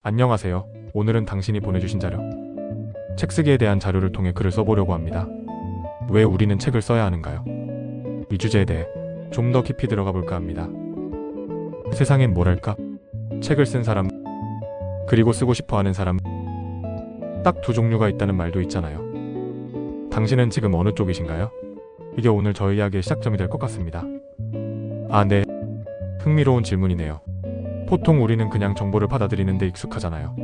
안녕하세요. 오늘은 당신이 보내주신 자료, 책 쓰기에 대한 자료를 통해 글을 써보려고 합니다. 왜 우리는 책을 써야 하는가요? 이 주제에 대해 좀 더 깊이 들어가 볼까 합니다. 세상엔 뭐랄까? 책을 쓴 사람, 그리고 쓰고 싶어 하는 사람, 딱 두 종류가 있다는 말도 있잖아요. 당신은 지금 어느 쪽이신가요? 이게 오늘 저희 이야기의 시작점이 될 것 같습니다. 아, 네. 흥미로운 질문이네요. 보통 우리는 그냥 정보를 받아들이는 데 익숙하잖아요.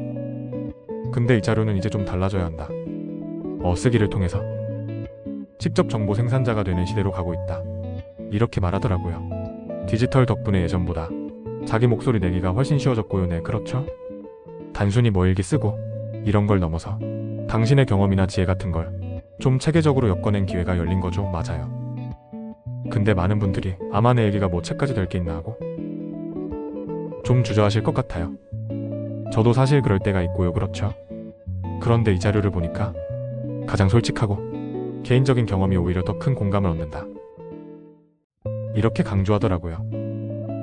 근데 이 자료는 이제 좀 달라져야 한다. 쓰기를 통해서 직접 정보 생산자가 되는 시대로 가고 있다. 이렇게 말하더라고요. 디지털 덕분에 예전보다 자기 목소리 내기가 훨씬 쉬워졌고요. 네, 그렇죠? 단순히 뭐 일기 쓰고 이런 걸 넘어서 당신의 경험이나 지혜 같은 걸 좀 체계적으로 엮어낸 기회가 열린 거죠. 맞아요. 근데 많은 분들이 아마 내 얘기가 뭐 책까지 될 게 있나 하고 좀 주저하실 것 같아요. 저도 사실 그럴 때가 있고요. 그렇죠? 그런데 이 자료를 보니까 가장 솔직하고 개인적인 경험이 오히려 더 큰 공감을 얻는다. 이렇게 강조하더라고요.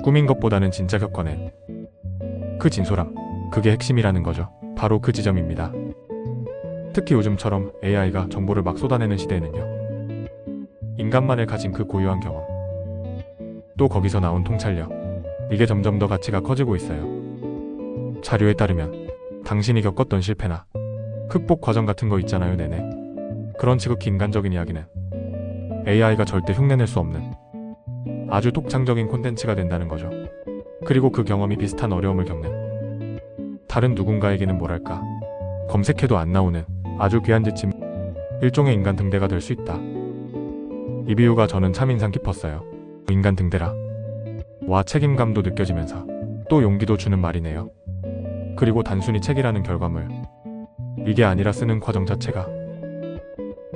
꾸민 것보다는 진짜 겪어낸 그 진솔함, 그게 핵심이라는 거죠. 바로 그 지점입니다. 특히 요즘처럼 AI가 정보를 막 쏟아내는 시대에는요. 인간만을 가진 그 고유한 경험, 또 거기서 나온 통찰력, 이게 점점 더 가치가 커지고 있어요. 자료에 따르면 당신이 겪었던 실패나 극복 과정 같은 거 있잖아요. 네네. 그런 지극히 인간적인 이야기는 AI가 절대 흉내낼 수 없는 아주 독창적인 콘텐츠가 된다는 거죠. 그리고 그 경험이 비슷한 어려움을 겪는 다른 누군가에게는 뭐랄까, 검색해도 안 나오는 아주 귀한 지침, 일종의 인간 등대가 될 수 있다. 이 비유가 저는 참 인상 깊었어요. 인간 등대라. 와, 책임감도 느껴지면서 또 용기도 주는 말이네요. 그리고 단순히 책이라는 결과물, 이게 아니라 쓰는 과정 자체가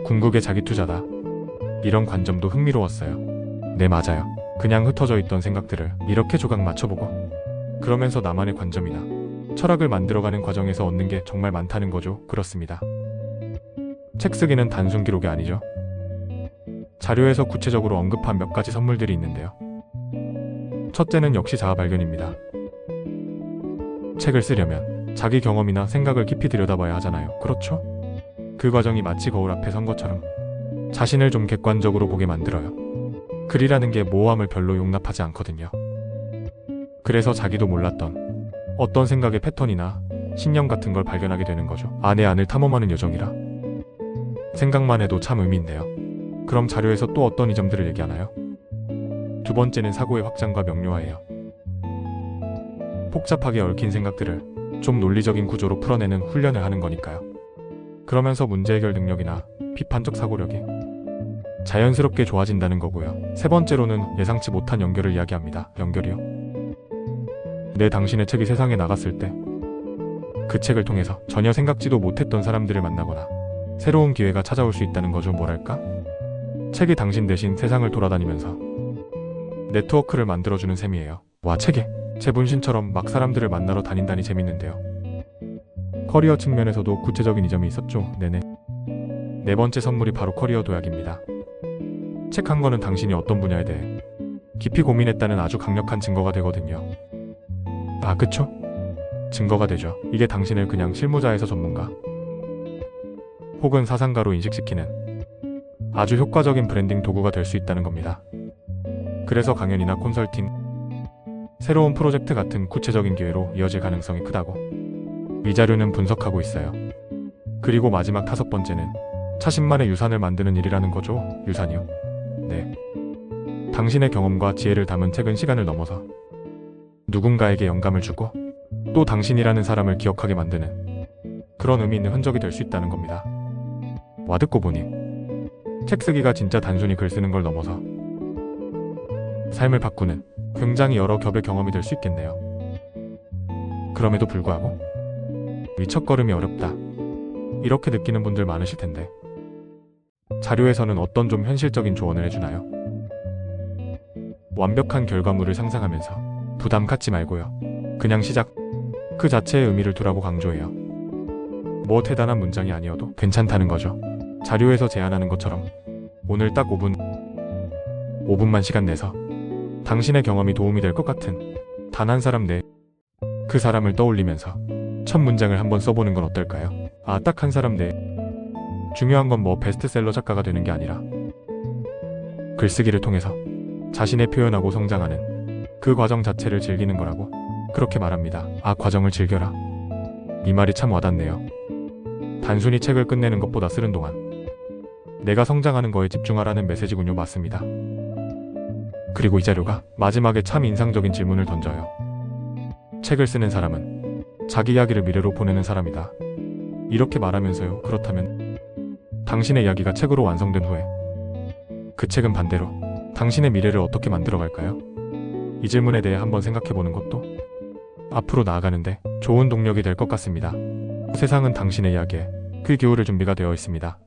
궁극의 자기 투자다. 이런 관점도 흥미로웠어요. 네, 맞아요. 그냥 흩어져 있던 생각들을 이렇게 조각 맞춰보고 그러면서 나만의 관점이나 철학을 만들어가는 과정에서 얻는 게 정말 많다는 거죠. 그렇습니다. 책 쓰기는 단순 기록이 아니죠. 자료에서 구체적으로 언급한 몇 가지 선물들이 있는데요. 첫째는 역시 자아 발견입니다. 책을 쓰려면 자기 경험이나 생각을 깊이 들여다봐야 하잖아요. 그렇죠? 그 과정이 마치 거울 앞에 선 것처럼 자신을 좀 객관적으로 보게 만들어요. 글이라는 게 모호함을 별로 용납하지 않거든요. 그래서 자기도 몰랐던 어떤 생각의 패턴이나 신념 같은 걸 발견하게 되는 거죠. 내 안을 탐험하는 여정이라 생각만 해도 참 의미 있네요. 그럼 자료에서 또 어떤 이점들을 얘기하나요? 두 번째는 사고의 확장과 명료화예요. 복잡하게 얽힌 생각들을 좀 논리적인 구조로 풀어내는 훈련을 하는 거니까요. 그러면서 문제 해결 능력이나 비판적 사고력이 자연스럽게 좋아진다는 거고요. 세 번째로는 예상치 못한 연결을 이야기합니다. 연결이요. 당신의 책이 세상에 나갔을 때 그 책을 통해서 전혀 생각지도 못했던 사람들을 만나거나 새로운 기회가 찾아올 수 있다는 거죠. 뭐랄까? 책이 당신 대신 세상을 돌아다니면서 네트워크를 만들어주는 셈이에요. 와, 책에 제 분신처럼 막 사람들을 만나러 다닌다니 재밌는데요. 커리어 측면에서도 구체적인 이점이 있었죠. 네네. 네 번째 선물이 바로 커리어 도약입니다. 책 한 권은 당신이 어떤 분야에 대해 깊이 고민했다는 아주 강력한 증거가 되거든요. 그쵸? 증거가 되죠. 이게 당신을 그냥 실무자에서 전문가 혹은 사상가로 인식시키는 아주 효과적인 브랜딩 도구가 될 수 있다는 겁니다. 그래서 강연이나 콘설팅, 새로운 프로젝트 같은 구체적인 기회로 이어질 가능성이 크다고 이 자료는 분석하고 있어요. 그리고 마지막 다섯 번째는 자신만의 유산을 만드는 일이라는 거죠. 유산이요? 네. 당신의 경험과 지혜를 담은 책은 시간을 넘어서 누군가에게 영감을 주고 또 당신이라는 사람을 기억하게 만드는 그런 의미 있는 흔적이 될 수 있다는 겁니다. 와, 듣고 보니 책 쓰기가 진짜 단순히 글 쓰는 걸 넘어서 삶을 바꾸는 굉장히 여러 겹의 경험이 될 수 있겠네요. 그럼에도 불구하고 이 첫걸음이 어렵다, 이렇게 느끼는 분들 많으실 텐데 자료에서는 어떤 좀 현실적인 조언을 해주나요? 완벽한 결과물을 상상하면서 부담 갖지 말고요. 그냥 시작 그 자체의 의미를 두라고 강조해요. 뭐 대단한 문장이 아니어도 괜찮다는 거죠. 자료에서 제안하는 것처럼 오늘 딱 5분만 시간 내서 당신의 경험이 도움이 될 것 같은 단 한 사람 그 사람을 떠올리면서 첫 문장을 한번 써보는 건 어떨까요? 아, 딱 한 사람 내. 중요한 건 뭐 베스트셀러 작가가 되는 게 아니라 글쓰기를 통해서 자신의 표현하고 성장하는 그 과정 자체를 즐기는 거라고 그렇게 말합니다. 아, 과정을 즐겨라. 이 말이 참 와닿네요. 단순히 책을 끝내는 것보다 쓰는 동안 내가 성장하는 거에 집중하라는 메시지군요. 맞습니다. 그리고 이 자료가 마지막에 참 인상적인 질문을 던져요. 책을 쓰는 사람은 자기 이야기를 미래로 보내는 사람이다. 이렇게 말하면서요. 그렇다면 당신의 이야기가 책으로 완성된 후에 그 책은 반대로 당신의 미래를 어떻게 만들어갈까요? 이 질문에 대해 한번 생각해보는 것도 앞으로 나아가는데 좋은 동력이 될 것 같습니다. 세상은 당신의 이야기에 그 기울일 준비가 되어 있습니다.